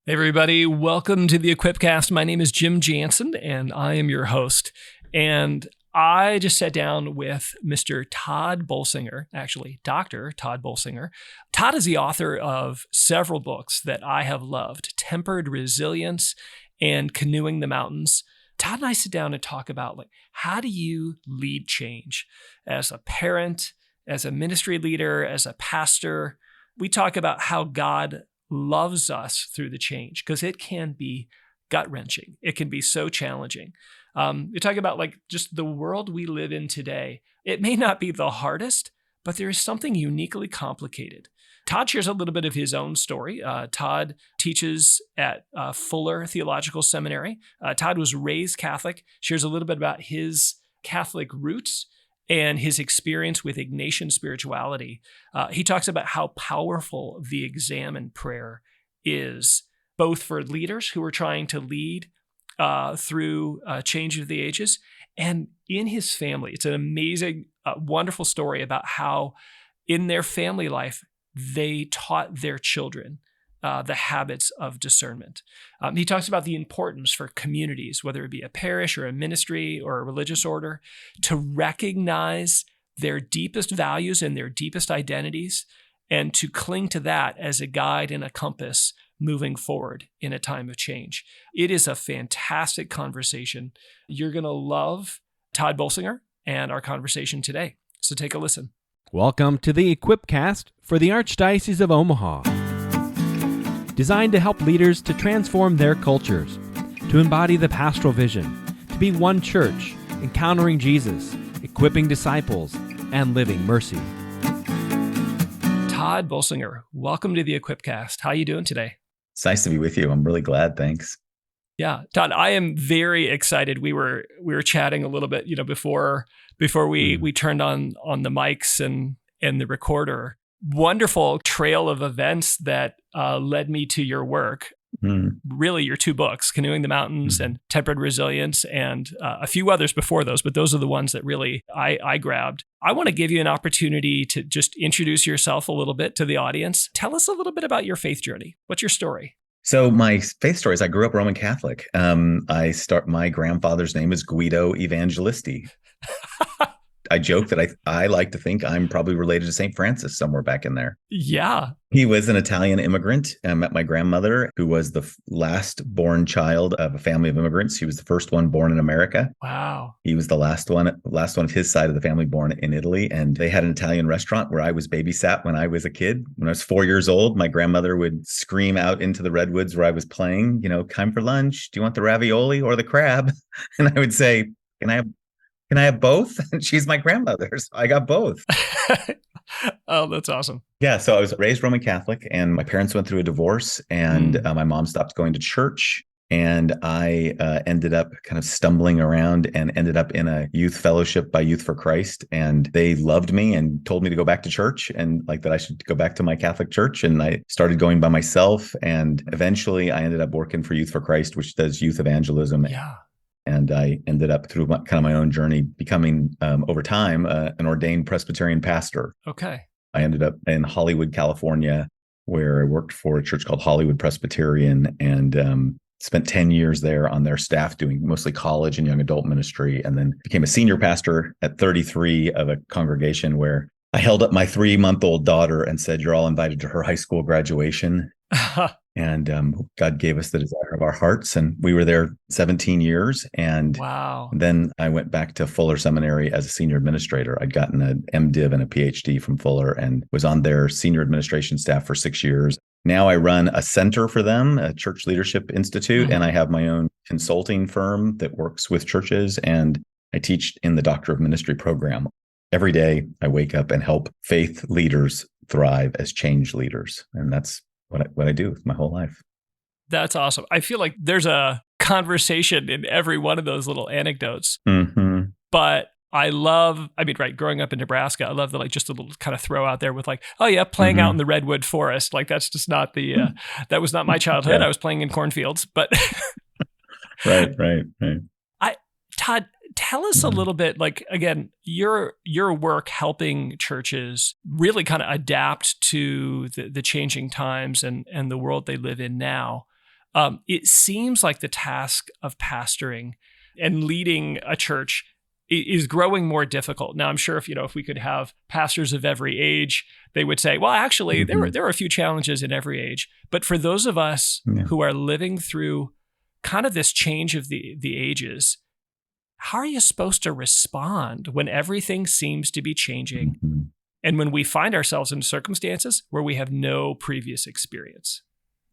Hey everybody, welcome to the Equipcast. My name is Jim Jansen and I am your host. And I just sat down with Mr. Tod Bolsinger, actually, Dr. Tod Bolsinger. Tod is the author of several books that I have loved, Tempered Resilience and Canoeing the Mountains. Tod and I sit down and talk about how do you lead change as a parent, as a ministry leader, as a pastor. We talk about how God loves us through the change because it can be gut-wrenching. It can be so challenging. You talk about just the world we live in today. It may not be the hardest, but there is something uniquely complicated. Tod shares a little bit of his own story. Tod teaches at Fuller Theological Seminary. Tod was raised Catholic, shares a little bit about his Catholic roots and his experience with Ignatian spirituality. He talks about how powerful the examine prayer is, both for leaders who are trying to lead through change of the ages and in his family. It's an amazing, wonderful story about how in their family life, they taught their children the habits of discernment. He talks about the importance for communities, whether it be a parish or a ministry or a religious order, to recognize their deepest values and their deepest identities and to cling to that as a guide and a compass moving forward in a time of change. It is a fantastic conversation. You're going to love Tod Bolsinger and our conversation today. So take a listen. Welcome to the Equipcast for the Archdiocese of Omaha. Designed to help leaders to transform their cultures, to embody the pastoral vision, to be one church, encountering Jesus, equipping disciples, and living mercy. Tod Bolsinger, welcome to the Equipcast. How are you doing today? It's nice to be with you. I'm really glad. Thanks. Yeah, Tod, I am very excited. We were chatting a little bit, before we turned on the mics and the recorder. Wonderful trail of events that led me to your work. Really, your two books, Canoeing the Mountains and Tempered Resilience, and a few others before those, but those are the ones that really I grabbed. I want to give you an opportunity to just introduce yourself a little bit to the audience. Tell us a little bit about your faith journey. What's your story? So my faith story is I grew up Roman Catholic. My grandfather's name is Guido Evangelisti. I joke that I like to think I'm probably related to St. Francis somewhere back in there. Yeah. He was an Italian immigrant. I met my grandmother, who was the last born child of a family of immigrants. He was the first one born in America. Wow. He was the last one of his side of the family born in Italy. And they had an Italian restaurant where I was babysat when I was a kid. When I was 4 years old, my grandmother would scream out into the redwoods where I was playing, time for lunch. Do you want the ravioli or the crab? And I would say, Can I have both? And she's my grandmother, so I got both. Oh, that's awesome. Yeah, so I was raised Roman Catholic, and my parents went through a divorce, and my mom stopped going to church, and I ended up kind of stumbling around and ended up in a youth fellowship by Youth for Christ, and they loved me and told me to go back to church and that I should go back to my Catholic church, and I started going by myself, and eventually I ended up working for Youth for Christ, which does youth evangelism. Yeah. And I ended up through my own journey becoming, over time, an ordained Presbyterian pastor. Okay. I ended up in Hollywood, California, where I worked for a church called Hollywood Presbyterian and spent 10 years there on their staff doing mostly college and young adult ministry, and then became a senior pastor at 33 of a congregation where I held up my 3-month-old daughter and said, "You're all invited to her high school graduation." And God gave us the desire of our hearts. And we were there 17 years. And wow. Then I went back to Fuller Seminary as a senior administrator. I'd gotten an MDiv and a PhD from Fuller and was on their senior administration staff for 6 years. Now I run a center for them, a Church Leadership Institute, and I have my own consulting firm that works with churches. And I teach in the Doctor of Ministry program. Every day I wake up and help faith leaders thrive as change leaders. And that's what I do with my whole life. That's awesome. I feel like there's a conversation in every one of those little anecdotes. But I love, growing up in Nebraska, I love the just a little kind of throw out there with playing out in the redwood forest. That's just not that was not my childhood. Yeah. I was playing in cornfields, but. Right. Tod, tell us a little bit, again, your work helping churches really kind of adapt to the changing times and the world they live in now. It seems like the task of pastoring and leading a church is growing more difficult. Now, I'm sure if we could have pastors of every age, they would say, well, actually, there are a few challenges in every age. But for those of us who are living through kind of this change of the ages, how are you supposed to respond when everything seems to be changing and when we find ourselves in circumstances where we have no previous experience?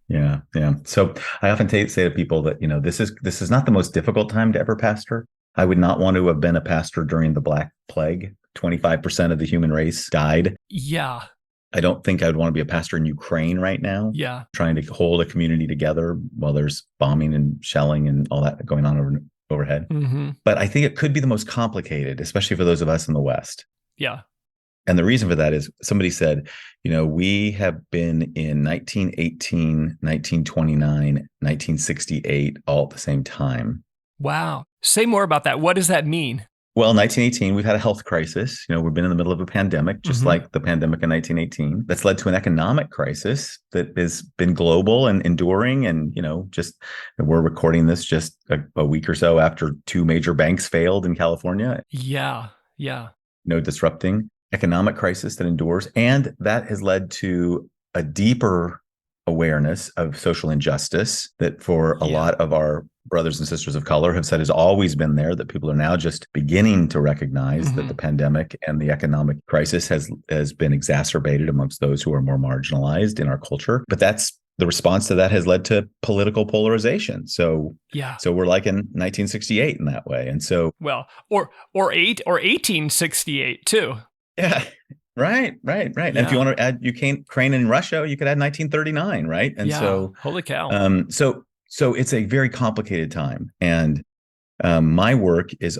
Yeah. So I often say to people that, this is not the most difficult time to ever pastor. I would not want to have been a pastor during the Black Plague. 25% of the human race died. Yeah. I don't think I would want to be a pastor in Ukraine right now. Yeah. Trying to hold a community together while there's bombing and shelling and all that going on overhead. But I think it could be the most complicated, especially for those of us in the West. Yeah. And the reason for that is somebody said, we have been in 1918, 1929, 1968 all at the same time. Wow. Say more about that. What does that mean? Well, 1918, we've had a health crisis. We've been in the middle of a pandemic, just like the pandemic in 1918. That's led to an economic crisis that has been global and enduring. And, we're recording this just a week or so after two major banks failed in California. Yeah. Disrupting economic crisis that endures. And that has led to a deeper awareness of social injustice that for a lot of our brothers and sisters of color have said has always been there, that people are now just beginning to recognize that the pandemic and the economic crisis has been exacerbated amongst those who are more marginalized in our culture. But that's the response to that has led to political polarization. So we're like in 1968 in that way. And so or 1868 too. Yeah. Right. And if you want to add Ukraine and Russia, you could add 1939, right? And so holy cow. So it's a very complicated time. And my work is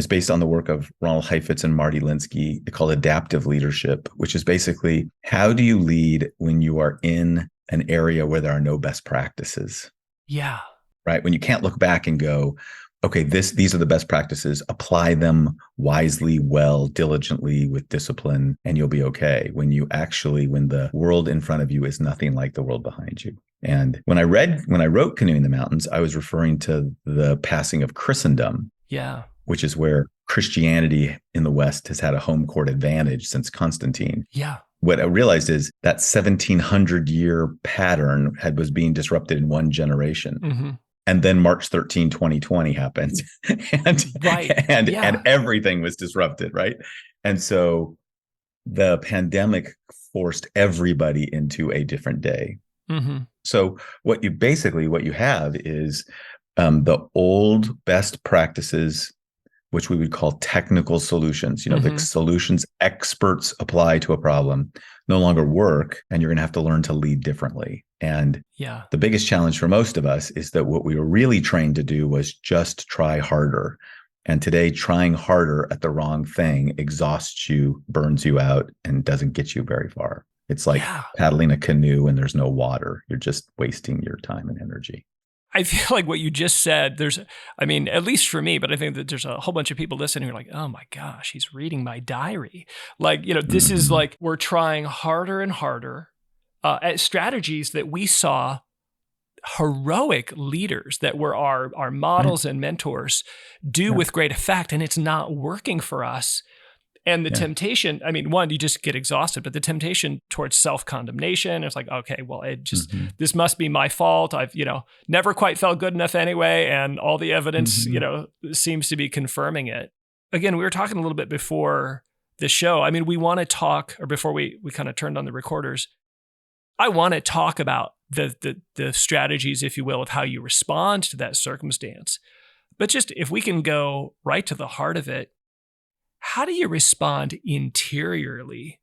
based on the work of Ronald Heifetz and Marty Linsky. They call it adaptive leadership, which is basically how do you lead when you are in an area where there are no best practices? Yeah. Right. When you can't look back and go, okay, these are the best practices, apply them wisely, well, diligently, with discipline, and you'll be okay. When the world in front of you is nothing like the world behind you. And when I wrote Canoeing the Mountains, I was referring to the passing of Christendom. Yeah. Which is where Christianity in the West has had a home court advantage since Constantine. Yeah. What I realized is that 1700-year pattern was being disrupted in one generation. And then March 13, 2020 happened and everything was disrupted, right? And so the pandemic forced everybody into a different day. So what you have is the old best practices, which we would call technical solutions, the solutions experts apply to a problem, no longer work, and you're going to have to learn to lead differently. And the biggest challenge for most of us is that what we were really trained to do was just try harder. And today, trying harder at the wrong thing exhausts you, burns you out, and doesn't get you very far. It's like paddling a canoe and there's no water. You're just wasting your time and energy. I feel like what you just said, at least for me, but I think that there's a whole bunch of people listening who are like, oh my gosh, he's reading my diary. This is like, we're trying harder and harder at strategies that we saw heroic leaders that were our models and mentors do with great effect, and it's not working for us. And the temptation, one, you just get exhausted, but the temptation towards self-condemnation, it's like, okay, well, this must be my fault. I've, never quite felt good enough anyway. And all the evidence, seems to be confirming it. Again, we were talking a little bit before the show. We want to talk, or before we kind of turned on the recorders, I want to talk about the strategies, if you will, of how you respond to that circumstance. But just if we can go right to the heart of it, how do you respond interiorly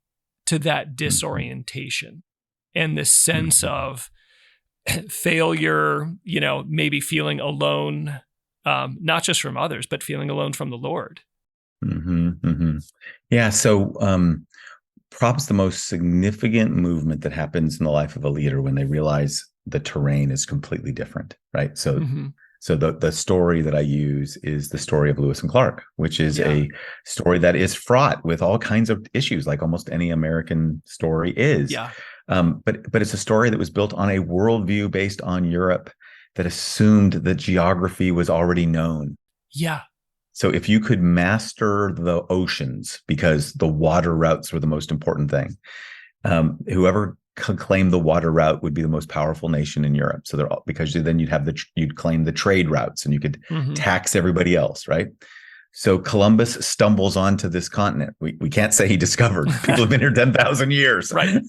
to that disorientation and the sense of failure, maybe feeling alone, not just from others, but feeling alone from the Lord? Yeah. So perhaps the most significant movement that happens in the life of a leader when they realize the terrain is completely different, right? So So the story that I use is the story of Lewis and Clark, which is a story that is fraught with all kinds of issues, like almost any American story is. Yeah. But it's a story that was built on a worldview based on Europe that assumed that geography was already known. Yeah. So if you could master the oceans, because the water routes were the most important thing, whoever could claim the water route would be the most powerful nation in Europe. So they're all, because then you'd claim the trade routes and you could tax everybody else, right? So Columbus stumbles onto this continent. We can't say he discovered. People have been here 10,000 years, right?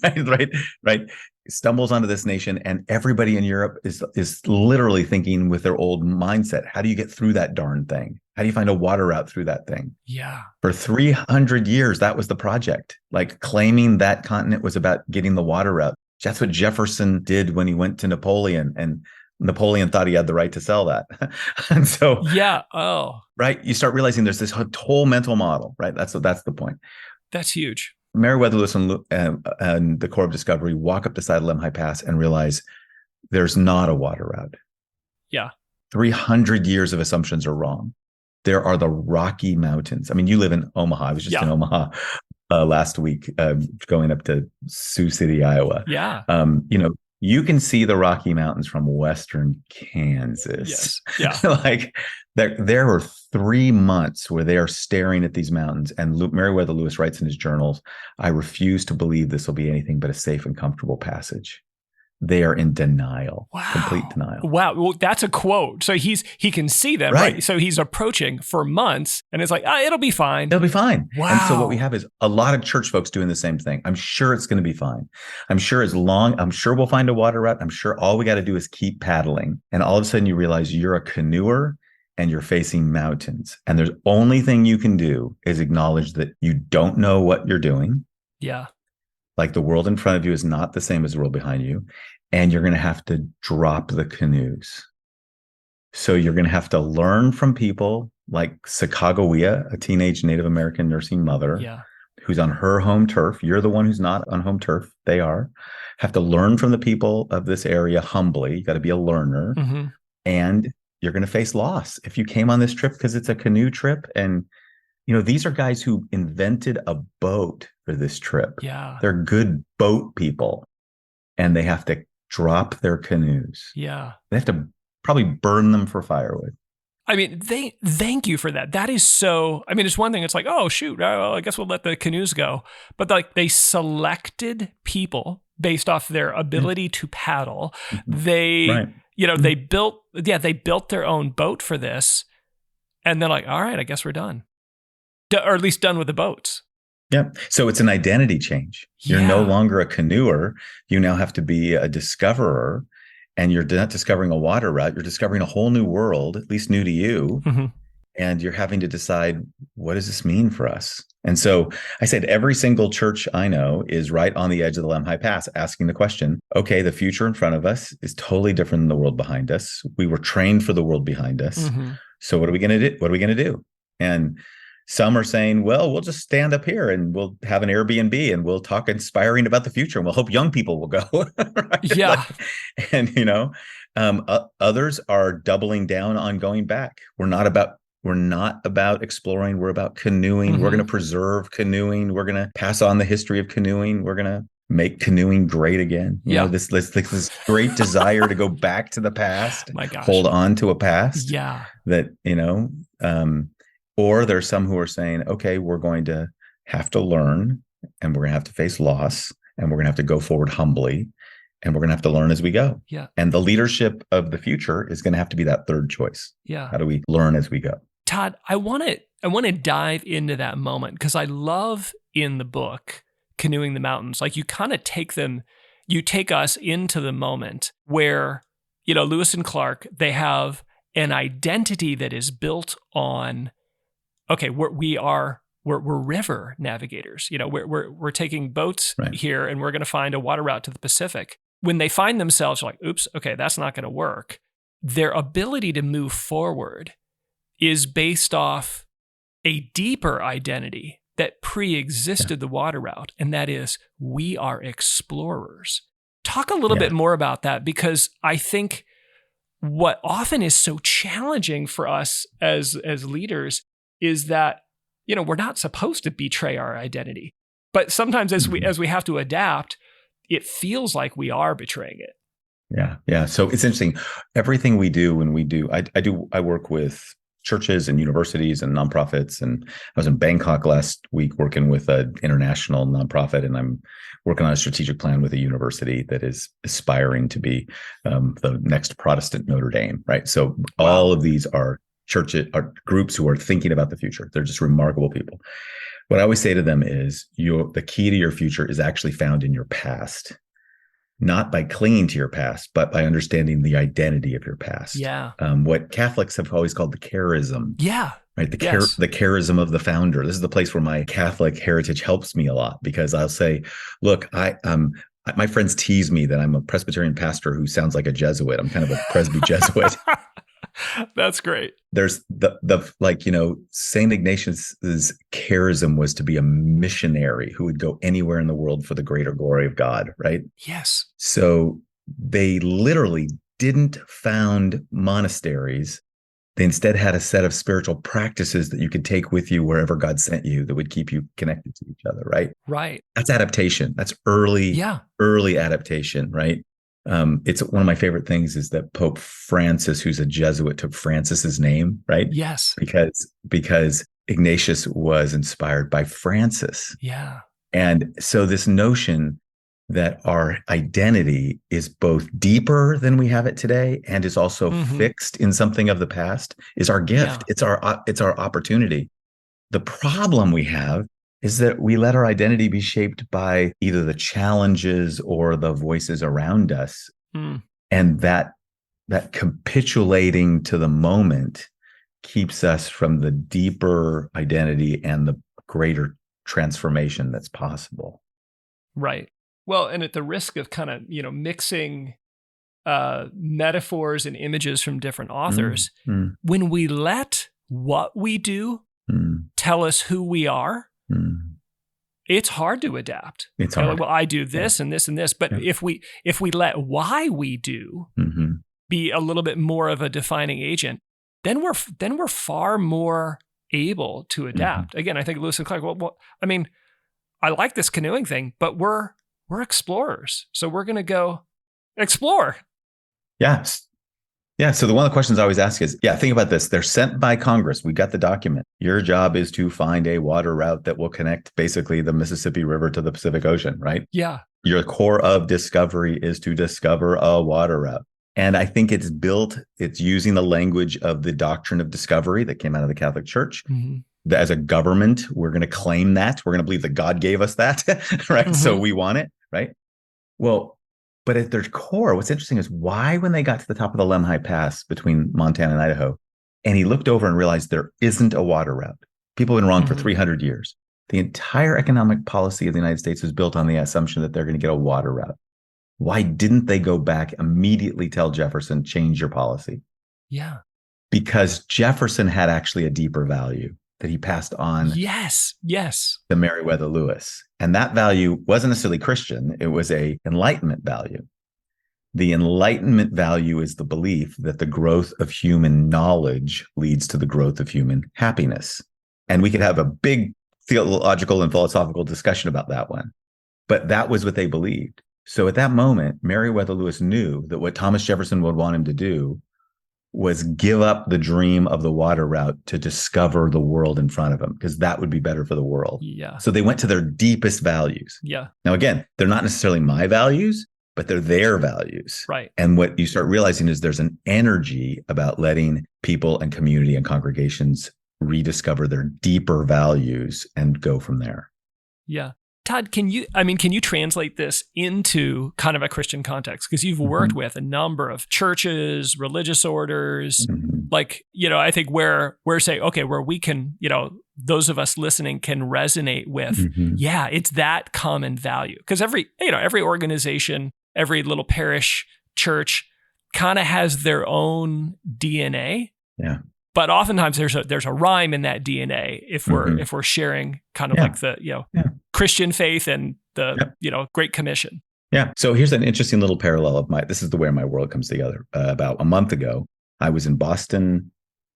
Right. Stumbles onto this nation, and everybody in Europe is literally thinking with their old mindset. How do you get through that darn thing? How do you find a water route through that thing? Yeah. For 300 years, that was the project. Like claiming that continent was about getting the water route. That's what Jefferson did when he went to Napoleon, and Napoleon thought he had the right to sell that. And so, right, you start realizing there's this whole mental model, right? That's the point. That's huge. Meriwether Lewis and the Corps of Discovery walk up the side of Lemhi Pass and realize there's not a water route. Yeah. 300 years of assumptions are wrong. There are the Rocky Mountains. I mean, you live in Omaha. I was just in Omaha last week, going up to Sioux City, Iowa. Yeah. You can see the Rocky Mountains from western Kansas. Yes. Yeah. Like there were 3 months where they are staring at these mountains. And Meriwether Lewis writes in his journals, "I refuse to believe this will be anything but a safe and comfortable passage." They are in denial, complete denial. Wow. Well, that's a quote. So he can see them, right? So he's approaching for months and it's like, it'll be fine. It'll be fine. Wow. And so what we have is a lot of church folks doing the same thing. I'm sure it's going to be fine. I'm sure we'll find a water route. I'm sure all we got to do is keep paddling. And all of a sudden you realize you're a canoeer and you're facing mountains. And there's only thing you can do is acknowledge that you don't know what you're doing. Yeah. Like the world in front of you is not the same as the world behind you. And you're going to have to drop the canoes. So you're going to have to learn from people like Sacagawea, a teenage Native American nursing mother, who's on her home turf. You're the one who's not on home turf. They are. Have to learn from the people of this area humbly. You got to be a learner. Mm-hmm. And you're going to face loss. If you came on this trip because it's a canoe trip, and these are guys who invented a boat for this trip. Yeah. They're good boat people. And they have to drop their canoes. Yeah. They have to probably burn them for firewood. I mean, thank you for that. That is so, it's one thing. It's like, oh, shoot, I guess we'll let the canoes go. But like they selected people based off their ability to paddle. They, they built their own boat for this. And they're like, all right, I guess we're done. Or at least done with the boats. Yeah. So it's an identity change. You're no longer a canoeer. You now have to be a discoverer, and you're not discovering a water route. You're discovering a whole new world, at least new to you. Mm-hmm. And you're having to decide, what does this mean for us? And so I said, every single church I know is right on the edge of the Lemhi Pass, asking the question, okay, the future in front of us is totally different than the world behind us. We were trained for the world behind us. Mm-hmm. So what are we going to do? What are we going to do? And some are saying, well, we'll just stand up here and we'll have an Airbnb and we'll talk inspiring about the future and we'll hope young people will go. Right? Yeah. Others are doubling down on going back. We're not about exploring. We're about canoeing. Mm-hmm. We're going to preserve canoeing. We're going to pass on the history of canoeing. We're going to make canoeing great again. You know, this great desire to go back to the past, My gosh. Hold on to a past. Yeah. That, or there's some who are saying, okay, we're going to have to learn and we're going to have to face loss and we're going to have to go forward humbly and we're going to have to learn as we go. Yeah. And the leadership of the future is going to have to be that third choice. Yeah. How do we learn as we go? Tod, I want to dive into that moment because I love in the book, Canoeing the Mountains, like you kind of take us into the moment where, Lewis and Clark, they have an identity that is built on, okay, we're river navigators. We're taking boats here and we're going to find a water route to the Pacific. When they find themselves like, oops, okay, that's not going to work. Their ability to move forward is based off a deeper identity that pre-existed the water route. And that is, we are explorers. Talk a little bit more about that, because I think what often is so challenging for us as leaders is that, we're not supposed to betray our identity. But sometimes as we have to adapt, it feels like we are betraying it. Yeah. Yeah. So it's interesting. Everything we do when we do, I work with churches and universities and nonprofits. And I was in Bangkok last week working with an international nonprofit, and I'm working on a strategic plan with a university that is aspiring to be the next Protestant Notre Dame, right? So all of these are churches, are groups who are thinking about the future. They're just remarkable people. What I always say to them is the key to your future is actually found in your past. Not by clinging to your past, but by understanding the identity of your past. Yeah. What Catholics have always called the charism. Yeah. Right. The charism of the founder. This is the place where my Catholic heritage helps me a lot, because I'll say, look, my friends tease me that I'm a Presbyterian pastor who sounds like a Jesuit. I'm kind of a Presby Jesuit. That's great. There's Saint Ignatius's charism was to be a missionary who would go anywhere in the world for the greater glory of God, right? Yes. So they literally didn't found monasteries. They instead had a set of spiritual practices that you could take with you wherever God sent you that would keep you connected to each other, right? Right. That's adaptation. That's early adaptation, right? It's one of my favorite things is that Pope Francis, who's a Jesuit, took Francis's name, right? Yes. Because Ignatius was inspired by Francis. Yeah. And so this notion that our identity is both deeper than we have it today and is also fixed in something of the past is our gift. Yeah. It's our opportunity. The problem we have is that we let our identity be shaped by either the challenges or the voices around us. And that capitulating to the moment keeps us from the deeper identity and the greater transformation that's possible. Right. Well, and at the risk of kind of, mixing metaphors and images from different authors, when we let what we do tell us who we are, it's hard to adapt. It's hard. Like, well, I do this and this and this, but if we let why we do be a little bit more of a defining agent, then we're far more able to adapt. Again, I think Lewis and Clark. Well, I mean, I like this canoeing thing, but we're explorers, so we're going to go explore. Yes. Yeah. So one of the questions I always ask is, think about this. They're sent by Congress. We got the document. Your job is to find a water route that will connect basically the Mississippi River to the Pacific Ocean, right? Yeah. Your core of discovery is to discover a water route. And I think it's using the language of the doctrine of discovery that came out of the Catholic Church. As a government, we're going to claim that. We're going to believe that God gave us that, right? So we want it, right? Well, but at their core, what's interesting is why, when they got to the top of the Lemhi Pass between Montana and Idaho, and he looked over and realized there isn't a water route. People have been wrong for 300 years. The entire economic policy of the United States is built on the assumption that they're going to get a water route. Why didn't they go back, immediately tell Jefferson, change your policy? Yeah. Because Jefferson had actually a deeper value that he passed on. Yes. To Meriwether Lewis. And that value wasn't necessarily Christian. It was a Enlightenment value. The Enlightenment value is the belief that the growth of human knowledge leads to the growth of human happiness. And we could have a big theological and philosophical discussion about that one. But that was what they believed. So at that moment, Meriwether Lewis knew that what Thomas Jefferson would want him to do was give up the dream of the water route to discover the world in front of him, because that would be better for the world. Yeah. So they went to their deepest values. Yeah. Now, again, they're not necessarily my values, but they're their values. Right. And what you start realizing is there's an energy about letting people and community and congregations rediscover their deeper values and go from there. Yeah. Tod, can you translate this into kind of a Christian context? Because you've worked with a number of churches, religious orders, I think where we can, those of us listening can resonate with, it's that common value. Because every organization, every little parish church kind of has their own DNA. Yeah. But oftentimes there's a rhyme in that DNA if we're sharing kind of like the Christian faith and the Great Commission. Yeah. So here's an interesting little parallel of this is the way my world comes together. About a month ago, I was in Boston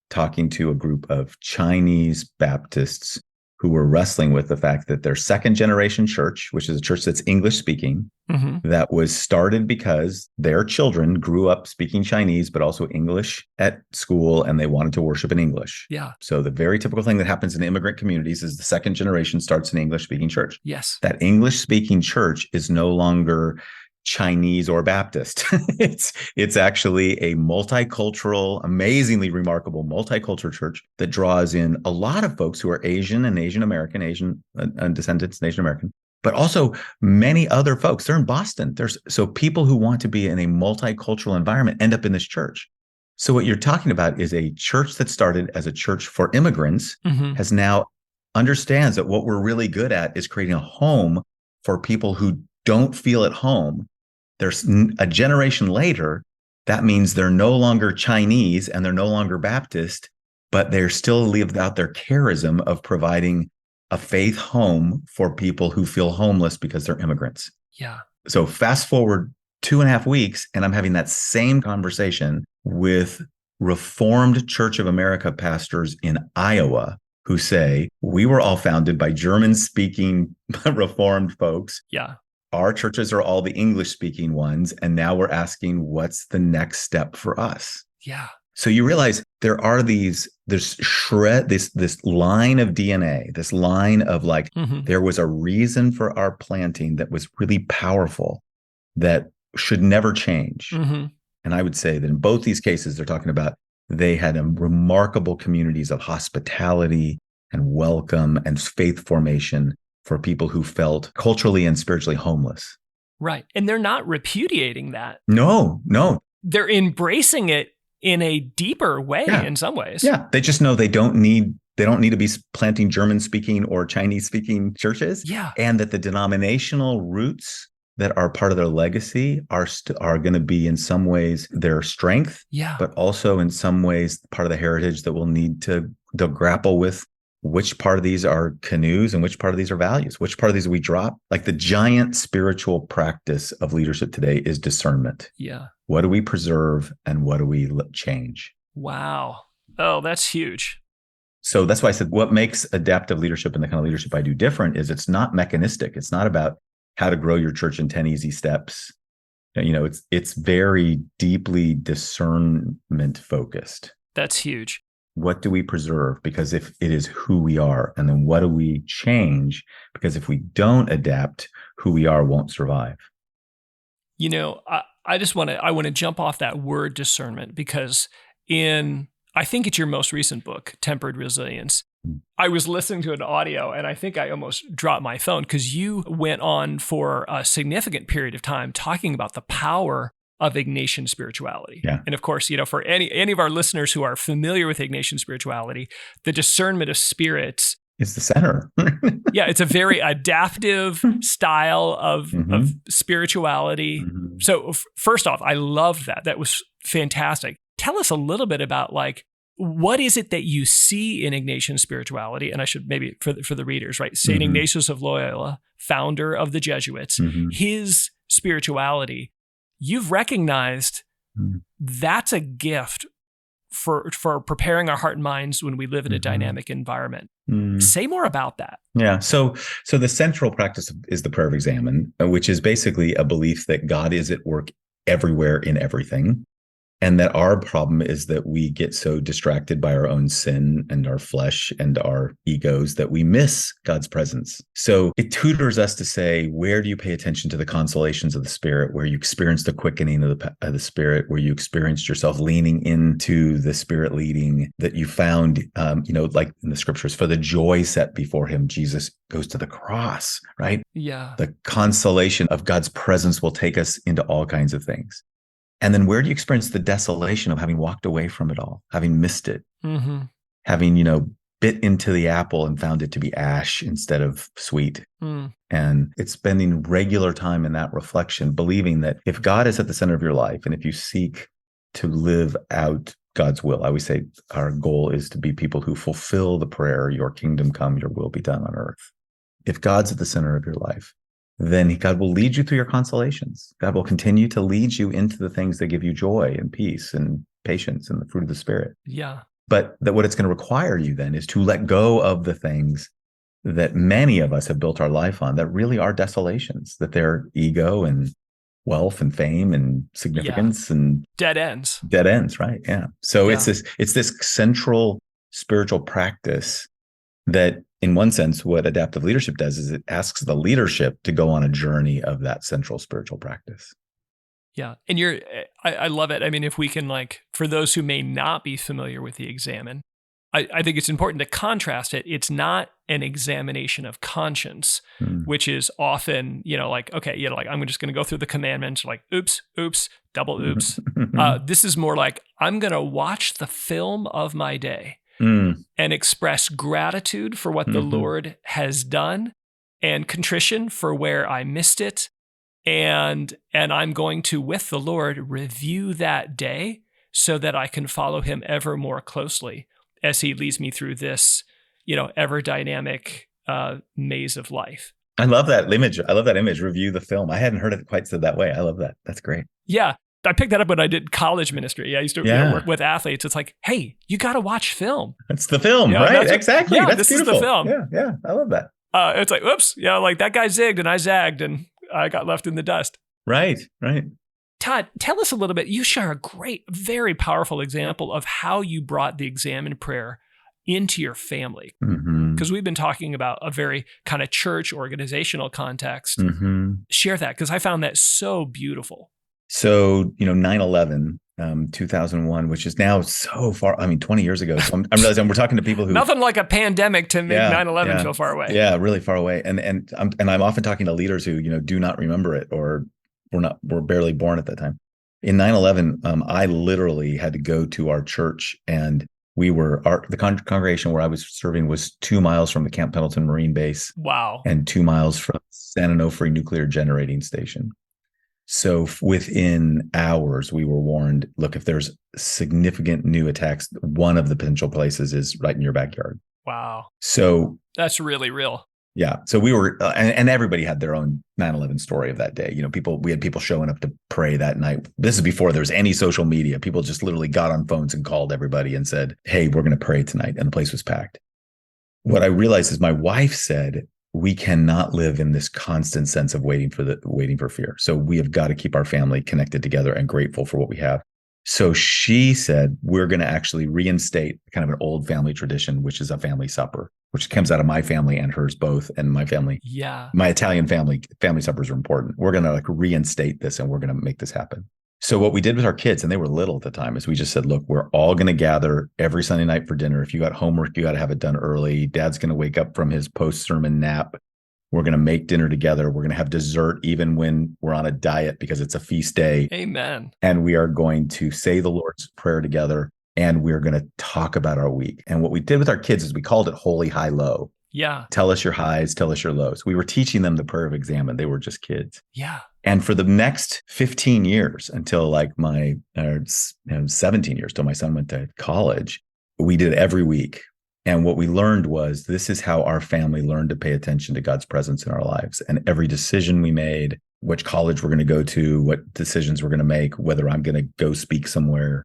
talking to a group of Chinese Baptists who were wrestling with the fact that their second generation church, which is a church that's English speaking, that was started because their children grew up speaking Chinese, but also English at school, and they wanted to worship in English. Yeah. So the very typical thing that happens in immigrant communities is the second generation starts an English speaking church. Yes. That English speaking church is no longer Chinese or Baptist. It's actually a multicultural, amazingly remarkable multicultural church that draws in a lot of folks who are Asian and Asian American, Asian descendants, and Asian American, but also many other folks. They're in Boston. So people who want to be in a multicultural environment end up in this church. So what you're talking about is a church that started as a church for immigrants has now understands that what we're really good at is creating a home for people who don't feel at home. There's a generation later, that means they're no longer Chinese and they're no longer Baptist, but they're still lived out their charism of providing a faith home for people who feel homeless because they're immigrants. Yeah. So fast forward 2.5 weeks, and I'm having that same conversation with Reformed Church of America pastors in Iowa who say, we were all founded by German-speaking Reformed folks. Yeah. Our churches are all the English-speaking ones, and now we're asking, what's the next step for us? Yeah. So you realize there are this line of DNA, this line of like, there was a reason for our planting that was really powerful that should never change. And I would say that in both these cases, they're talking about they had remarkable communities of hospitality and welcome and faith formation for people who felt culturally and spiritually homeless. Right. And they're not repudiating that. No. They're embracing it in a deeper way in some ways. Yeah. They just know they don't need to be planting German speaking or Chinese speaking churches. Yeah. And that the denominational roots that are part of their legacy are going to be in some ways their strength, but also in some ways part of the heritage that we'll need to grapple with. Which part of these are canoes and which part of these are values? Which part of these we drop? Like the giant spiritual practice of leadership today is discernment. Yeah. What do we preserve and what do we change? Wow. Oh, that's huge. So that's why I said what makes adaptive leadership and the kind of leadership I do different is it's not mechanistic. It's not about how to grow your church in 10 easy steps. It's very deeply discernment focused. That's huge. What do we preserve? Because if it is who we are, and then what do we change? Because if we don't adapt, who we are won't survive. I want to jump off that word discernment because I think it's your most recent book, Tempered Resilience. I was listening to an audio and I think I almost dropped my phone because you went on for a significant period of time talking about the power of Ignatian spirituality. Yeah. And of course, for any of our listeners who are familiar with Ignatian spirituality, the discernment of spirits is the center. Yeah, it's a very adaptive style of spirituality. So first off, I loved that. That was fantastic. Tell us a little bit about what is it that you see in Ignatian spirituality? And I should maybe for the readers, right? St. Ignatius of Loyola, founder of the Jesuits, his spirituality, you've recognized that's a gift for preparing our heart and minds when we live in a dynamic environment. Say more about that. Yeah. So the central practice is the prayer of examine, which is basically a belief that God is at work everywhere in everything. And that our problem is that we get so distracted by our own sin and our flesh and our egos that we miss God's presence. So it tutors us to say, where do you pay attention to the consolations of the Spirit, where you experience the quickening of the Spirit, where you experienced yourself leaning into the Spirit leading that you found, like in the scriptures, for the joy set before him, Jesus goes to the cross, right? Yeah. The consolation of God's presence will take us into all kinds of things. And then where do you experience the desolation of having walked away from it all, having missed it, having, bit into the apple and found it to be ash instead of sweet. And it's spending regular time in that reflection, believing that if God is at the center of your life, and if you seek to live out God's will, I always say our goal is to be people who fulfill the prayer, your kingdom come, your will be done on earth. If God's at the center of your life, then God will lead you through your consolations. God will continue to lead you into the things that give you joy and peace and patience and the fruit of the Spirit. Yeah. But that what it's going to require you then is to let go of the things that many of us have built our life on that really are desolations, that they're ego and wealth and fame and significance and dead ends. Dead ends, right? Yeah. So Yeah. it's this central spiritual practice that, in one sense, what adaptive leadership does is it asks the leadership to go on a journey of that central spiritual practice. Yeah. And I love it. I mean, if we can, like, for those who may not be familiar with the Examine, I think it's important to contrast it. It's not an examination of conscience, which is often, like, okay, like, I'm just going to go through the commandments, like, oops, double oops. This is more like, I'm going to watch the film of my day and express gratitude for what the Lord has done and contrition for where I missed it. And I'm going to, with the Lord, review that day so that I can follow him ever more closely as he leads me through this, ever dynamic maze of life. I love that image. Review the film. I hadn't heard it quite said that way. I love that. That's great. Yeah. I picked that up when I did college ministry. I used to work with athletes. It's like, hey, you got to watch film. It's the film, right? Exactly. Yeah, that's this beautiful. is the film. Yeah. I love that. It's like, oops, like that guy zigged and I zagged and I got left in the dust. Right. Tod, tell us a little bit. You share a great, very powerful example of how you brought the Examine prayer into your family. Because we've been talking about a very kind of church organizational context. Share that, because I found that so beautiful. So, 9/11, 2001, which is now so far, 20 years ago. So I'm realizing we're talking to people who... Nothing like a pandemic to make 9/11 feel far away. Yeah, really far away. And I'm often talking to leaders who, do not remember it, or were barely born at that time. In 9/11, I literally had to go to our church, and the congregation where I was serving was 2 miles from the Camp Pendleton Marine Base. Wow. And 2 miles from San Onofre Nuclear Generating Station. So within hours, we were warned, look, if there's significant new attacks, one of the potential places is right in your backyard. Wow. So that's really real. Yeah. So we were, and everybody had their own 9/11 story of that day. We had people showing up to pray that night. This is before there was any social media. People just literally got on phones and called everybody and said, hey, we're going to pray tonight. And the place was packed. What I realized is my wife said, we cannot live in this constant sense of waiting for fear. So we have got to keep our family connected together and grateful for what we have. So she said, we're going to actually reinstate kind of an old family tradition, which is a family supper, which comes out of my family and hers both. And my family, my Italian family suppers are important. We're going to reinstate this, and we're going to make this happen. So what we did with our kids, and they were little at the time, is we just said, look, we're all going to gather every Sunday night for dinner. If you got homework, you got to have it done early. Dad's going to wake up from his post-sermon nap. We're going to make dinner together. We're going to have dessert even when we're on a diet, because it's a feast day. Amen. And we are going to say the Lord's Prayer together, and we're going to talk about our week. And what we did with our kids is we called it holy high low. Yeah. Tell us your highs, tell us your lows. We were teaching them the prayer of Examine. They were just kids. Yeah. And for the next 15 years, until like my 17 years, till my son went to college, we did it every week. And what we learned was, this is how our family learned to pay attention to God's presence in our lives. And every decision we made, which college we're going to go to, what decisions we're going to make, whether I'm going to go speak somewhere,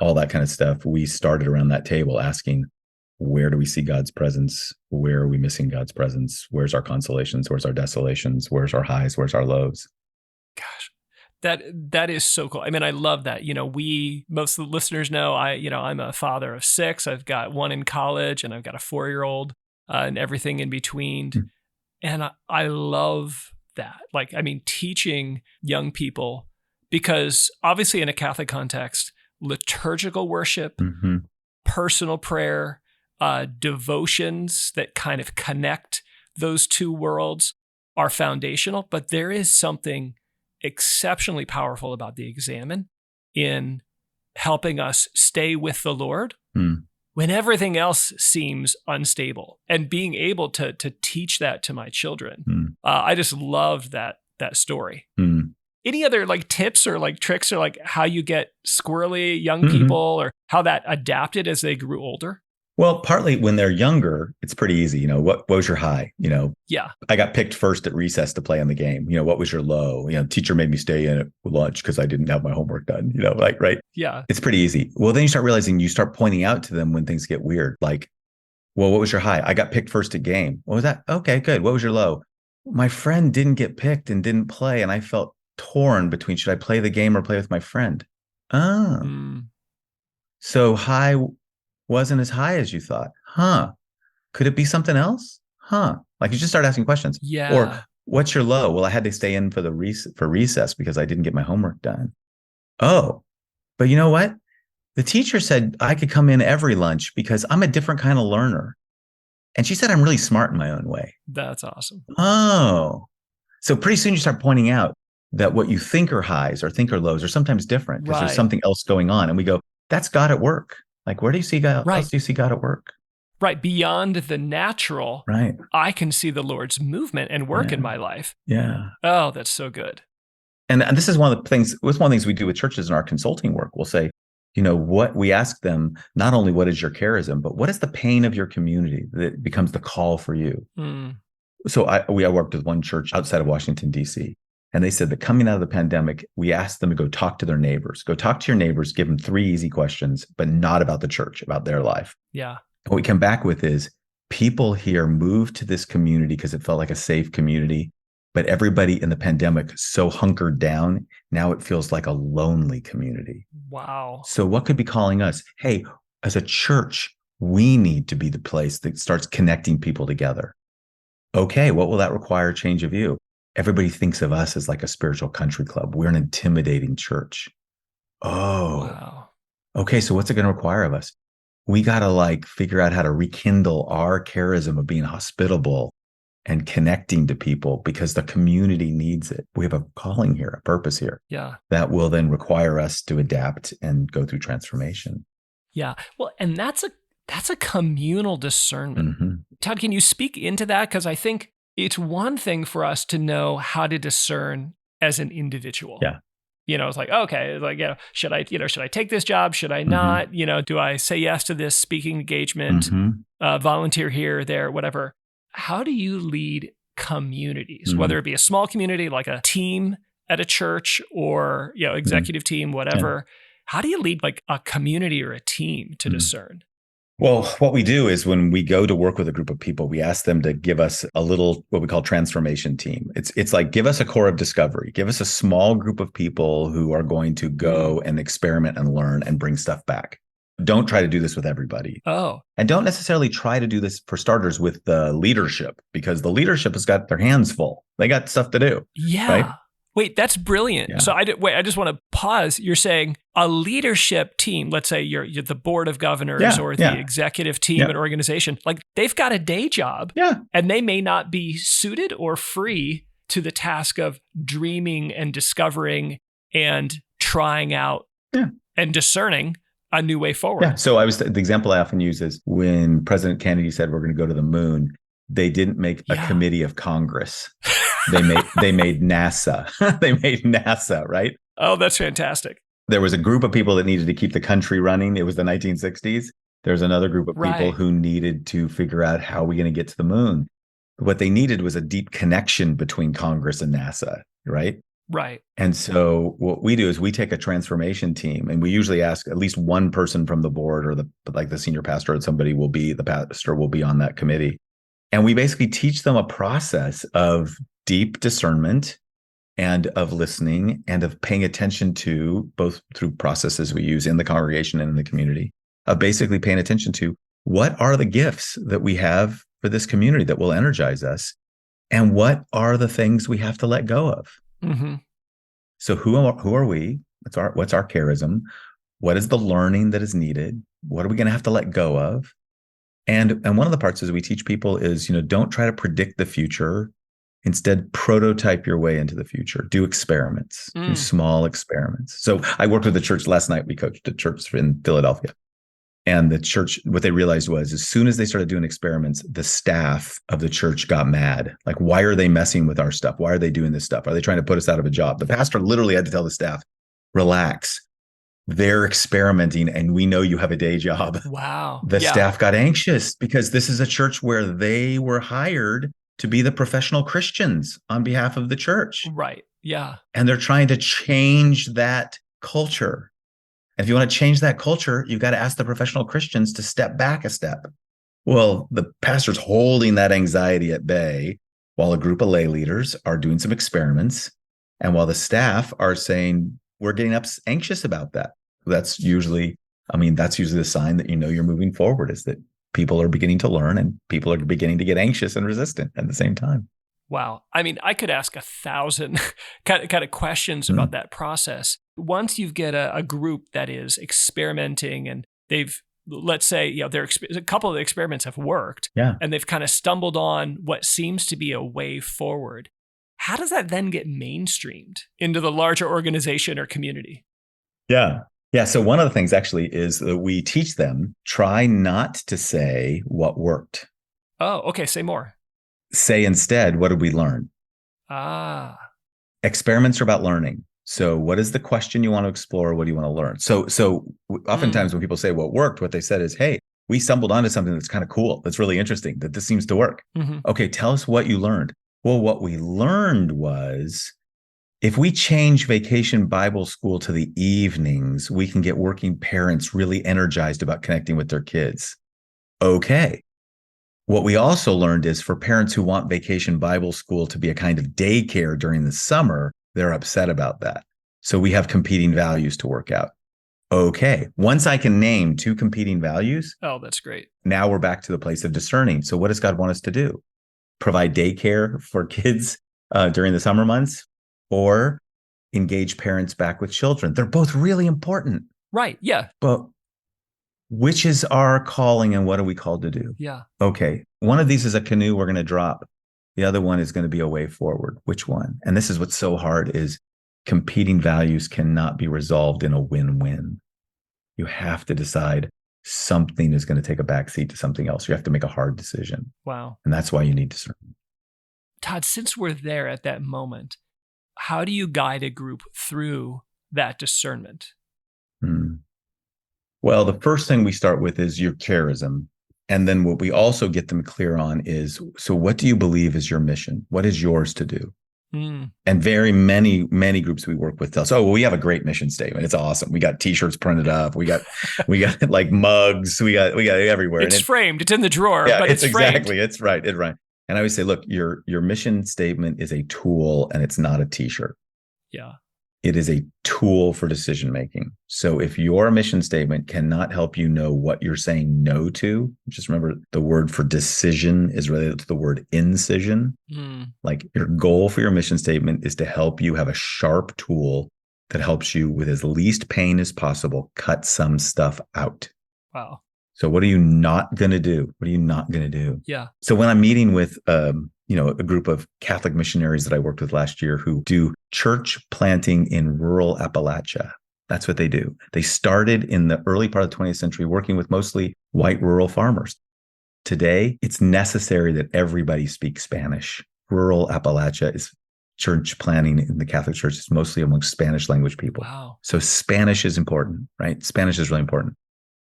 all that kind of stuff, we started around that table asking, where do we see God's presence? Where are we missing God's presence? Where's our consolations? Where's our desolations? Where's our highs? Where's our lows? Gosh, that is so cool. I mean, I love that. Most of the listeners know I'm a father of 6. I've got one in college, and I've got a 4-year-old, and everything in between. And I love that. Teaching young people, because obviously in a Catholic context, liturgical worship, personal prayer, devotions that kind of connect those two worlds are foundational. But there is something exceptionally powerful about the Examine in helping us stay with the Lord when everything else seems unstable, and being able to teach that to my children. I just loved that story. Any other tips or tricks, or how you get squirrely young people, or how that adapted as they grew older? Well, partly when they're younger, it's pretty easy. What was your high? Yeah. I got picked first at recess to play in the game. What was your low? Teacher made me stay in at lunch because I didn't have my homework done, right? Yeah. It's pretty easy. Well, then you start realizing, you start pointing out to them when things get weird. Like, well, what was your high? I got picked first at game. What was that? Okay, good. What was your low? My friend didn't get picked and didn't play. And I felt torn between, should I play the game or play with my friend? Oh, so high wasn't as high as you thought. Huh. Could it be something else? Huh. Like, you just start asking questions. Yeah. Or what's your low? Well, I had to stay in for recess because I didn't get my homework done. Oh, but you know what? The teacher said I could come in every lunch because I'm a different kind of learner. And she said I'm really smart in my own way. That's awesome. Oh, so pretty soon you start pointing out that what you think are highs or think are lows are sometimes different because there's something else going on. And we go, that's God at work. Like, where do you see God? Else do you see God at work? Right. Beyond the natural, right? I can see the Lord's movement and work in my life. Yeah. Oh, that's so good. And this is one of the things we do with churches in our consulting work. We'll say, what we ask them, not only what is your charism, but what is the pain of your community that becomes the call for you? So I worked with one church outside of Washington, D.C., and they said that coming out of the pandemic, we asked them to go talk to their neighbors. Go talk to your neighbors, give them 3 easy questions, but not about the church, about their life. Yeah. What we come back with is, people here moved to this community because it felt like a safe community, but everybody in the pandemic so hunkered down, now it feels like a lonely community. Wow. So what could be calling us? Hey, as a church, we need to be the place that starts connecting people together. Okay, what will that require? Change of view. Everybody thinks of us as like a spiritual country club. We're an intimidating church. Oh, wow. Okay, so what's it going to require of us? We got to figure out how to rekindle our charism of being hospitable and connecting to people because the community needs it. We have a calling here, a purpose here. Yeah. That will then require us to adapt and go through transformation. Yeah. Well, and that's a communal discernment. Tod, can you speak into that? Because I think it's one thing for us to know how to discern as an individual. Yeah. It's like, okay, should I take this job? Should I not? Do I say yes to this speaking engagement, volunteer here, there, whatever? How do you lead communities, whether it be a small community, like a team at a church or, executive team, whatever? Yeah. How do you lead a community or a team to discern? Well, what we do is when we go to work with a group of people, we ask them to give us a little, what we call transformation team. It's like, give us a core of discovery, give us a small group of people who are going to go and experiment and learn and bring stuff back. Don't try to do this with everybody. Oh. And don't necessarily try to do this, for starters, with the leadership, because the leadership has got their hands full. They got stuff to do. Yeah. Right? Wait, that's brilliant. Yeah. So I just want to pause. You're saying a leadership team, let's say you're the board of governors or the executive team at an organization, they've got a day job and they may not be suited or free to the task of dreaming and discovering and trying out and discerning a new way forward. Yeah. So the example I often use is when President Kennedy said we're going to go to the moon, they didn't make a committee of Congress. They made NASA. They made NASA, right? Oh, that's fantastic. There was a group of people that needed to keep the country running. It was the 1960s. There's another group of people who needed to figure out how are we going to get to the moon. What they needed was a deep connection between Congress and NASA, right? Right. And so what we do is we take a transformation team, and we usually ask at least one person from the board or the senior pastor or somebody the pastor will be on that committee. And we basically teach them a process of deep discernment and of listening and of paying attention to, both through processes we use in the congregation and in the community, of basically paying attention to what are the gifts that we have for this community that will energize us, and what are the things we have to let go of. Mm-hmm. So who are we? What's our charism? What is the learning that is needed? What are we going to have to let go of? And one of the parts is we teach people is, don't try to predict the future. Instead, prototype your way into the future. Do experiments. Do small experiments. So I worked with the church last night. We coached a church in Philadelphia. And the church, what they realized was, as soon as they started doing experiments, the staff of the church got mad. Like, why are they messing with our stuff? Why are they doing this stuff? Are they trying to put us out of a job? The pastor literally had to tell the staff, relax. they're experimenting and we know you have a day job. Wow. The Yeah. staff got anxious because this is a church where they were hired to be the professional Christians on behalf of the church. Right. Yeah. And they're trying to change that culture. And if you want to change that culture, you've got to ask the professional Christians to step back a step. Well, the pastor's holding that anxiety at bay while a group of lay leaders are doing some experiments. And while the staff are saying, we're getting anxious about that. That's usually the sign that you know you're moving forward, is that people are beginning to learn and people are beginning to get anxious and resistant at the same time. Wow. I mean, I could ask 1,000 kind of questions about that process. Once you get a group that is experimenting and they've, let's say, a couple of the experiments have worked, and they've kind of stumbled on what seems to be a way forward. How does that then get mainstreamed into the larger organization or community? Yeah. So one of the things actually is that we teach them, try not to say what worked. Oh, okay. Say more. Say instead, what did we learn? Experiments are about learning. So what is the question you want to explore? What do you want to learn? So oftentimes when people say what worked, what they said is, hey, we stumbled onto something that's kind of cool. That's really interesting, that this seems to work. Mm-hmm. Okay, tell us what you learned. Well, what we learned was, if we change Vacation Bible School to the evenings, we can get working parents really energized about connecting with their kids. Okay. What we also learned is, for parents who want Vacation Bible School to be a kind of daycare during the summer, they're upset about that. So we have competing values to work out. Okay. Once I can name two competing values. Oh, that's great. Now we're back to the place of discerning. So what does God want us to do? Provide daycare for kids during the summer months, or engage parents back with children? They're both really important. Right. Yeah. But which is our calling and what are we called to do? Yeah. Okay. One of these is a canoe we're going to drop. The other one is going to be a way forward. Which one? And this is what's so hard, is competing values cannot be resolved in a win-win. You have to decide something is going to take a backseat to something else. You have to make a hard decision. Wow. And that's why you need discernment. Tod, since we're there at that moment, how do you guide a group through that discernment? Well, the first thing we start with is your charism. And then what we also get them clear on is, so what do you believe is your mission? What is yours to do? And very many groups we work with tell us, oh, well, we have a great mission statement. It's awesome. We got T-shirts printed up. We got like mugs. We got everywhere. It's framed. It's in the drawer. Yeah, but it's exactly. framed. It's right. It's right. And I always say, look, your mission statement is a tool, and it's not a T-shirt. Yeah. It is a tool for decision making. So if your mission statement cannot help you know what you're saying no to, just remember the word for decision is related to the word incision. Like, your goal for your mission statement is to help you have a sharp tool that helps you, with as least pain as possible, cut some stuff out. Wow. So what are you not going to do? What are you not going to do? Yeah. So when I'm meeting with a group of Catholic missionaries that I worked with last year who do church planting in rural Appalachia. That's what they do. They started in the early part of the 20th century working with mostly white rural farmers. Today, it's necessary that everybody speaks Spanish. Rural Appalachia is church planting in the Catholic Church is mostly among Spanish language people. Wow. So Spanish is important, right? Spanish is really important.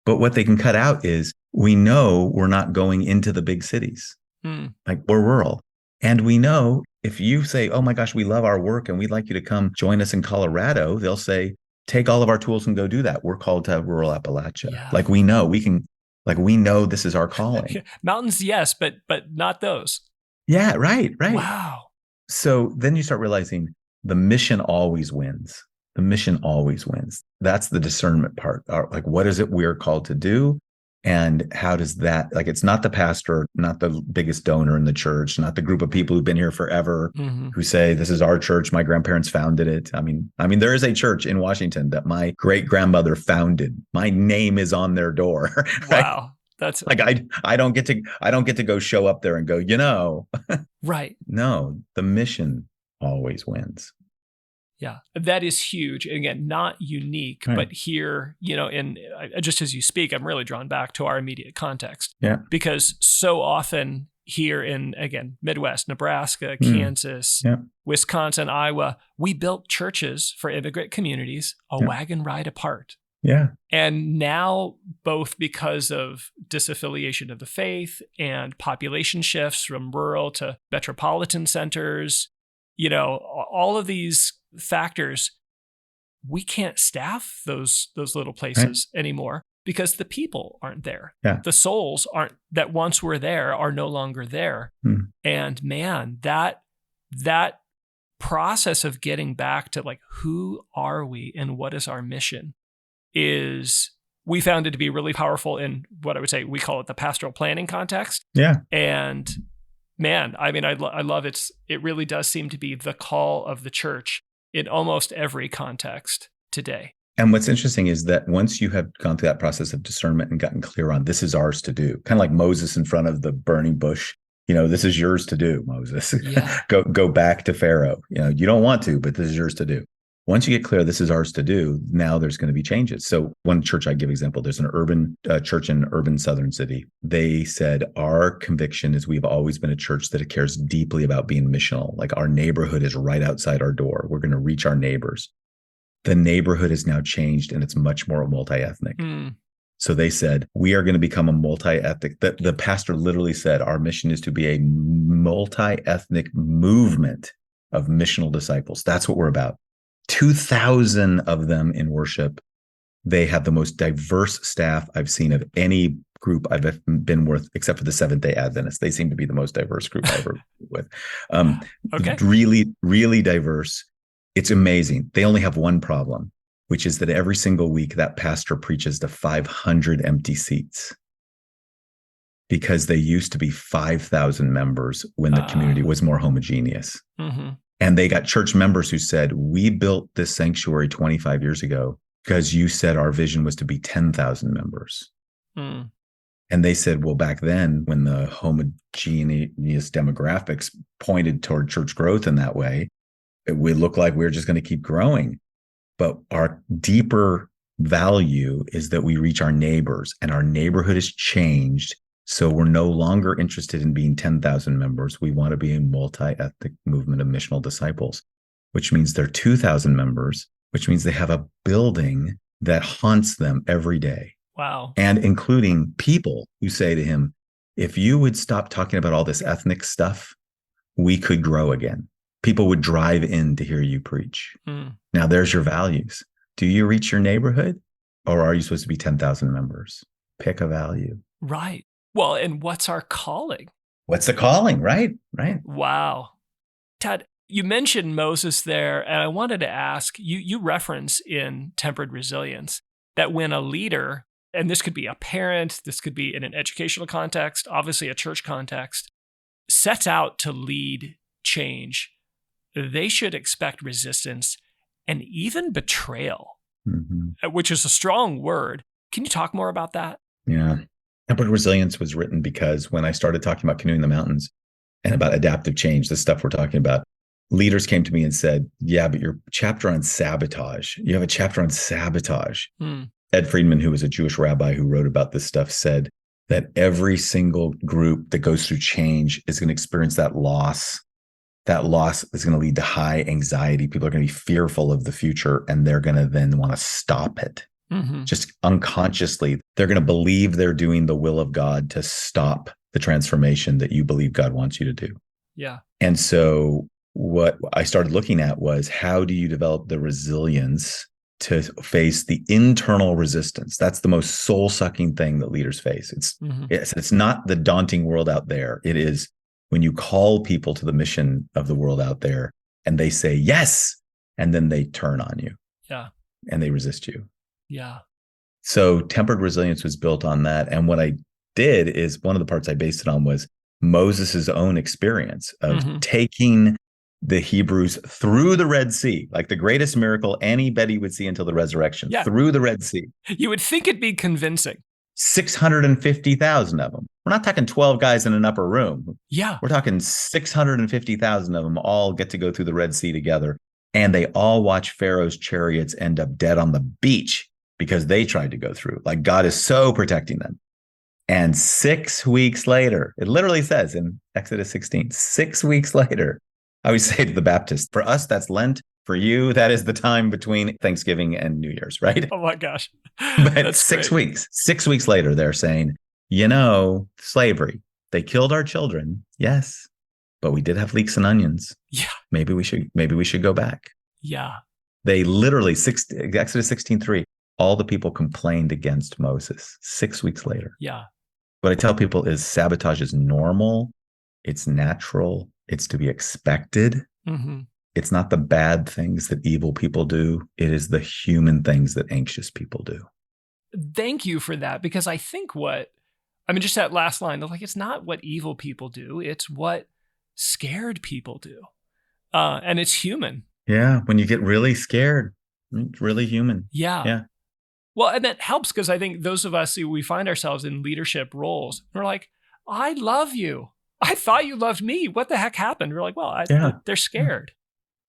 But what they can cut out is, we know we're not going into the big cities. Like, we're rural. And we know if you say, oh my gosh, we love our work and we'd like you to come join us in Colorado, they'll say, take all of our tools and go do that. We're called to rural Appalachia. Yeah. Like, we know we know this is our calling. Mountains, yes, but not those. Yeah, right. Wow. So then you start realizing the mission always wins. The mission always wins. That's the discernment part. Like, what is it we're called to do? And how does that, like, it's not the pastor, not the biggest donor in the church, not the group of people who've been here forever, who say, this is our church. My grandparents founded it. I mean, there is a church in Washington that my great grandmother founded. My name is on their door. Right? Wow. That's like, I don't get to go show up there and go, right. No, the mission always wins. Yeah, that is huge. Again, not unique, right. But here, and just as you speak, I'm really drawn back to our immediate context. Yeah. Because so often here in, again, Midwest, Nebraska, Kansas, Wisconsin, Iowa, we built churches for immigrant communities a wagon ride apart. Yeah. And now, both because of disaffiliation of the faith and population shifts from rural to metropolitan centers, all of these factors, we can't staff those little places anymore because the people aren't there. Yeah. The souls that once were there are no longer there. And man, that process of getting back to like, who are we and what is our mission, we found it to be really powerful in what I would say, we call it the pastoral planning context. Yeah. And man, I mean, I love it. It really does seem to be the call of the church in almost every context today. And what's interesting is that once you have gone through that process of discernment and gotten clear on this is ours to do, kind of like Moses in front of the burning bush, this is yours to do, Moses. Yeah. Go back to Pharaoh. You don't want to, but this is yours to do. Once you get clear, this is ours to do, now there's going to be changes. So one church I give example, there's an urban church in an urban southern city. They said, our conviction is we've always been a church that cares deeply about being missional. Like our neighborhood is right outside our door. We're going to reach our neighbors. The neighborhood has now changed and it's much more multi-ethnic. So they said, we are going to become a multi-ethnic. The pastor literally said, our mission is to be a multi-ethnic movement of missional disciples. That's what we're about. 2,000 of them in worship. They have the most diverse staff I've seen of any group I've been with, except for the Seventh-day Adventists. They seem to be the most diverse group I ever with. Really, really diverse. It's amazing. They only have one problem, which is that every single week that pastor preaches to 500 empty seats, because they used to be 5,000 members when the community was more homogeneous. And they got church members who said, we built this sanctuary 25 years ago because you said our vision was to be 10,000 members. And they said, well, back then, when the homogeneous demographics pointed toward church growth in that way, it would look like we're just going to keep growing. But our deeper value is that we reach our neighbors, and our neighborhood has changed. So we're no longer interested in being 10,000 members. We want to be a multi-ethnic movement of missional disciples, which means they're 2,000 members, which means they have a building that haunts them every day. Wow. And including people who say to him, if you would stop talking about all this ethnic stuff, we could grow again. People would drive in to hear you preach. Now there's your values. Do you reach your neighborhood, or are you supposed to be 10,000 members? Pick a value. Right. Well, and what's our calling? What's the calling, right? Right. Wow. Tod, you mentioned Moses there, and I wanted to ask, you reference in Tempered Resilience that when a leader, and this could be a parent, this could be in an educational context, obviously a church context, sets out to lead change, they should expect resistance and even betrayal, which is a strong word. Can you talk more about that? Yeah. Tempered Resilience was written because when I started talking about canoeing the mountains and about adaptive change, the stuff we're talking about, leaders came to me and said, yeah, but your chapter on sabotage, you have a chapter on sabotage. Ed Friedman, who was a Jewish rabbi who wrote about this stuff, said that every single group that goes through change is going to experience that loss. That loss is going to lead to high anxiety. People are going to be fearful of the future, and they're going to then want to stop it. Just unconsciously, they're going to believe they're doing the will of God to stop the transformation that you believe God wants you to do. Yeah. And so what I started looking at was, how do you develop the resilience to face the internal resistance? That's the most soul-sucking thing that leaders face. It's not the daunting world out there. It is when you call people to the mission of the world out there and they say yes, and then they turn on you. Yeah. And they resist you. Yeah. So Tempered Resilience was built on that. And what I did is, one of the parts I based it on was Moses's own experience of taking the Hebrews through the Red Sea, like the greatest miracle anybody would see until the resurrection, through the Red Sea. You would think it'd be convincing. 650,000 of them. We're not talking 12 guys in an upper room. Yeah. We're talking 650,000 of them all get to go through the Red Sea together. And they all watch Pharaoh's chariots end up dead on the beach because they tried to go through. Like, God is so protecting them. And 6 weeks later, it literally says in Exodus 16, 6 weeks later, I always say to the Baptists, for us, that's Lent. For you, that is the time between Thanksgiving and New Year's, right? Oh my gosh. But That's 6 weeks later, they're saying, slavery, they killed our children. Yes. But we did have leeks and onions. Yeah. Maybe we should go back. Yeah. They literally, Exodus 16:3, all the people complained against Moses 6 weeks later. Yeah. What I tell people is sabotage is normal. It's natural. It's to be expected. Mm-hmm. It's not the bad things that evil people do. It is the human things that anxious people do. Thank you for that, because I think just that last line, like, it's not what evil people do. It's what scared people do. And it's human. Yeah. When you get really scared, it's really human. Yeah. Yeah. Well, and that helps, because I think those of us who we find ourselves in leadership roles, we're like, I love you. I thought you loved me. What the heck happened? We're like, well, they're scared.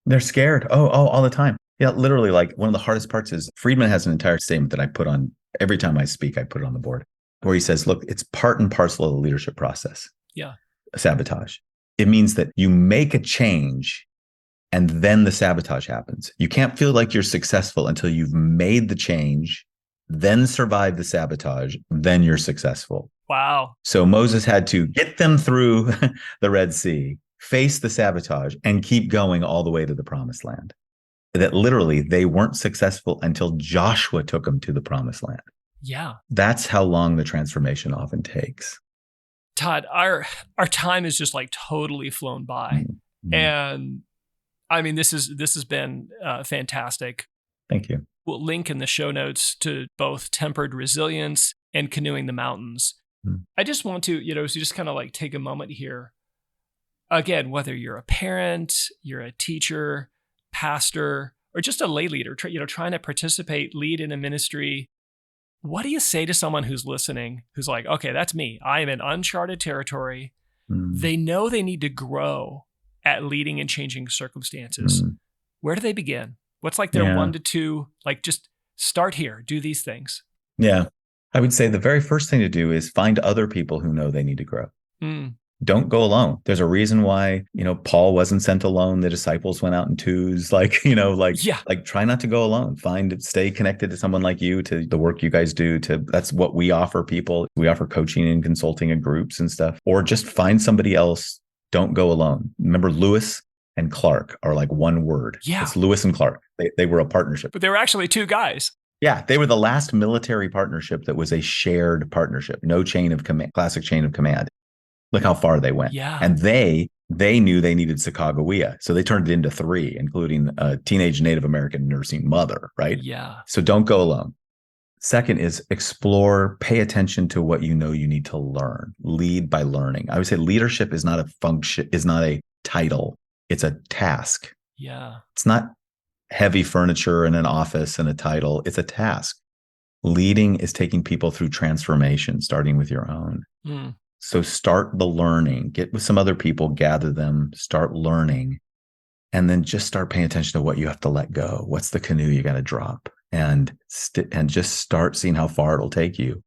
They're scared. Oh, all the time. Yeah, literally, like, one of the hardest parts is Friedman has an entire statement that I put on every time I speak, I put it on the board, where he says, look, it's part and parcel of the leadership process. Yeah. Sabotage. It means that you make a change and then the sabotage happens. You can't feel like you're successful until you've made the change, then survive the sabotage, then you're successful. Wow. So Moses had to get them through the Red Sea, face the sabotage, and keep going all the way to the promised land. That literally they weren't successful until Joshua took them to the promised land. Yeah. That's how long the transformation often takes. Tod, our time is just like totally flown by. Mm-hmm. And I mean, this has been fantastic. Thank you. We'll link in the show notes to both Tempered Resilience and Canoeing the Mountains. I just want to, so just kind of like take a moment here. Again, whether you're a parent, you're a teacher, pastor, or just a lay leader, trying to participate, lead in a ministry, what do you say to someone who's listening, who's like, okay, that's me. I am in uncharted territory. They know they need to grow at leading and changing circumstances. Where do they begin? What's like their 1 to 2, like, just start here, do these things? Yeah. I would say the very first thing to do is find other people who know they need to grow. Don't go alone. There's a reason why, Paul wasn't sent alone. The disciples went out in twos, like try not to go alone. Stay connected to someone like you, to the work you guys do. That's what we offer people. We offer coaching and consulting and groups and stuff, or just find somebody else. Don't go alone. Remember, Lewis and Clark are like one word. Yeah. It's Lewis and Clark. They were a partnership. But they were actually two guys. Yeah. They were the last military partnership that was a shared partnership. No chain of command, classic chain of command. Look how far they went. Yeah. And they knew they needed Sacagawea. So they turned it into 3, including a teenage Native American nursing mother, right? Yeah. So don't go alone. Second is explore, pay attention to what you know you need to learn. Lead by learning. I would say leadership is not a function, is not a title. It's a task. Yeah. It's not heavy furniture and an office and a title. It's a task. Leading is taking people through transformation, starting with your own. So start the learning, get with some other people, gather them, start learning, and then just start paying attention to what you have to let go. What's the canoe you got to drop? And just start seeing how far it'll take you.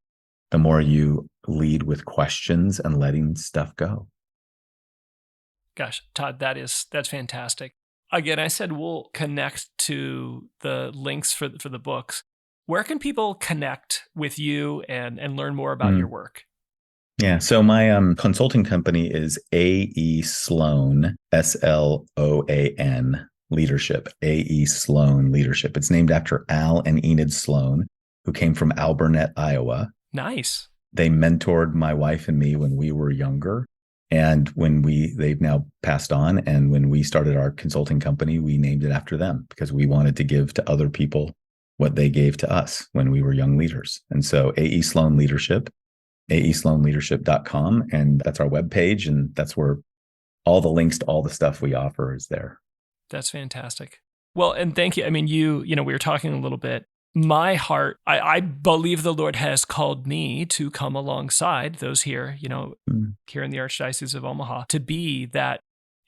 The more you lead with questions and letting stuff go. Gosh, Tod, that's fantastic. Again, I said we'll connect to the links for the books. Where can people connect with you and learn more about your work? Yeah. So my consulting company is A.E. Sloan, S-L-O-A-N, Leadership, A.E. Sloan Leadership. It's named after Al and Enid Sloan, who came from Alburnett, Iowa. Nice. They mentored my wife and me when we were younger. And they've now passed on. And when we started our consulting company, we named it after them because we wanted to give to other people what they gave to us when we were young leaders. And so A.E. Sloan Leadership, aesloanleadership.com. And that's our webpage. And that's where all the links to all the stuff we offer is there. That's fantastic. Well, and thank you. I mean, we were talking a little bit. My heart, I believe the Lord has called me to come alongside those here, here in the Archdiocese of Omaha, to be that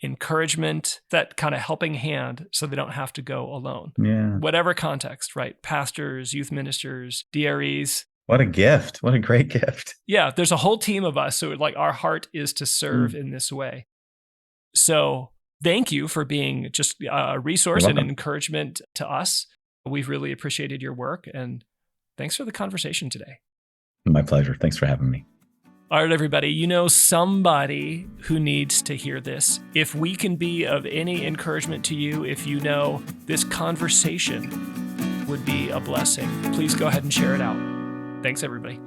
encouragement, that kind of helping hand so they don't have to go alone. Yeah. Whatever context, right? Pastors, youth ministers, DREs. What a gift. What a great gift. Yeah, there's a whole team of us. So like our heart is to serve in this way. So thank you for being just a resource and an welcome. encouragement to us. We've really appreciated your work, and thanks for the conversation today. My pleasure. Thanks for having me. All right, everybody, you know somebody who needs to hear this. If we can be of any encouragement to you, if you know this conversation would be a blessing, please go ahead and share it out. Thanks, everybody.